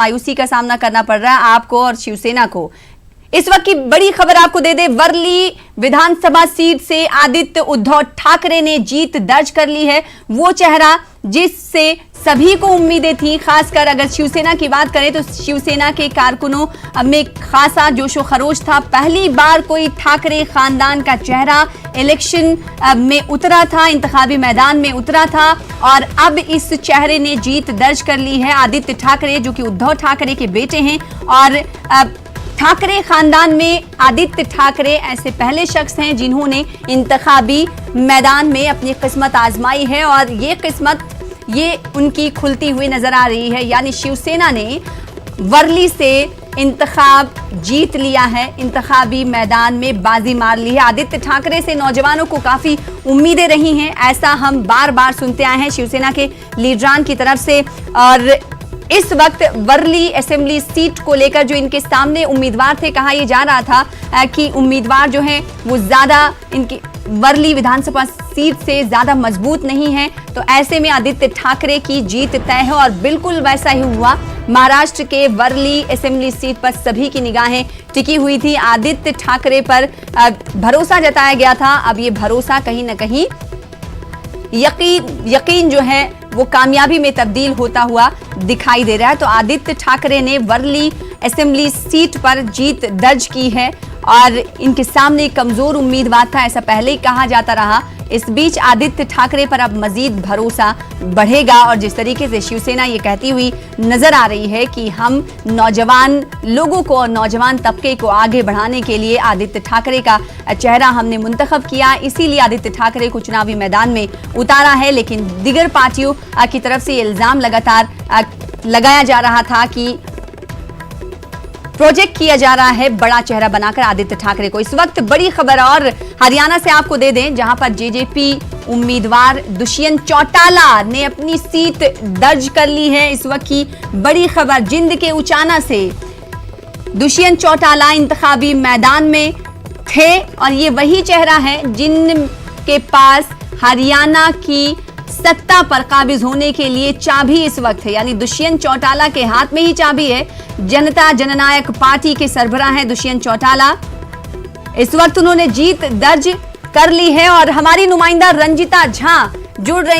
मायूसी का सामना करना पड़ रहा है आपको और शिवसेना को। इस वक्त की बड़ी खबर आपको दे दे, वर्ली विधानसभा सीट से आदित्य उद्धव ठाकरे ने जीत दर्ज कर ली है। वो चेहरा जिससे सभी को उम्मीदें थी, खासकर अगर शिवसेना की बात करें तो शिवसेना के कारकुनों में खासा जोशो खरोश था। पहली बार कोई ठाकरे खानदान का चेहरा इलेक्शन में उतरा था, इंतखाबी मैदान में उतरा था और अब इस चेहरे ने जीत दर्ज कर ली है। आदित्य ठाकरे जो कि उद्धव ठाकरे के बेटे हैं और ठाकरे खानदान में आदित्य ठाकरे ऐसे पहले शख्स हैं जिन्होंने इंतखाबी मैदान में अपनी किस्मत आजमाई है और ये किस्मत ये उनकी खुलती हुई नजर आ रही है। यानी शिवसेना ने वर्ली से इंतखाब जीत लिया है, इंतखाबी मैदान में बाजी मार ली है। आदित्य ठाकरे से नौजवानों को काफी उम्मीदें रही हैं, ऐसा हम बार बार सुनते आए हैं शिवसेना के लीडरान की तरफ से। और इस वक्त वर्ली असेंबली सीट को लेकर जो इनके सामने उम्मीदवार थे, कहा यह जा रहा था कि उम्मीदवार जो हैं वो ज्यादा इनकी वर्ली विधानसभा सीट से ज्यादा मजबूत नहीं है, तो ऐसे में आदित्य ठाकरे की जीत तय है और बिल्कुल वैसा ही हुआ। महाराष्ट्र के वर्ली असेंबली सीट पर सभी की निगाहें टिकी हुई थी, आदित्य ठाकरे पर भरोसा जताया गया था। अब ये भरोसा कहीं ना कहीं यकीन जो है वो कामयाबी में तब्दील होता हुआ दिखाई दे रहा है। तो आदित्य ठाकरे ने वर्ली असेंबली सीट पर जीत दर्ज की है और इनके सामने कमजोर उम्मीदवार था, ऐसा पहले ही कहा जाता रहा। इस बीच आदित्य ठाकरे पर अब मजीद भरोसा बढ़ेगा और जिस तरीके से शिवसेना ये कहती हुई नजर आ रही है कि हम नौजवान लोगों को और नौजवान तबके को आगे बढ़ाने के लिए आदित्य ठाकरे का चेहरा हमने मुंतखब किया, इसीलिए आदित्य ठाकरे को चुनावी मैदान में उतारा है। लेकिन दीगर पार्टियों की तरफ से ये इल्जाम लगातार लगाया जा रहा था कि प्रोजेक्ट किया जा रहा है बड़ा चेहरा बनाकर आदित्य ठाकरे को। इस वक्त बड़ी खबर और हरियाणा से आपको दे दें, जहां पर जेजेपी उम्मीदवार दुष्यंत चौटाला ने अपनी सीट दर्ज कर ली है। इस वक्त की बड़ी खबर जिंद के उचाना से दुष्यंत चौटाला इंतखाबी मैदान में थे और ये वही चेहरा है जिनके पास हरियाणा की सत्ता पर काबिज होने के लिए चाबी इस वक्त है। यानी दुष्यंत चौटाला के हाथ में ही चाबी है। जनता जननायक पार्टी के सरबराह हैं दुष्यंत चौटाला। इस वक्त उन्होंने जीत दर्ज कर ली है और हमारी नुमाइंदा रंजिता झा जुड़ रही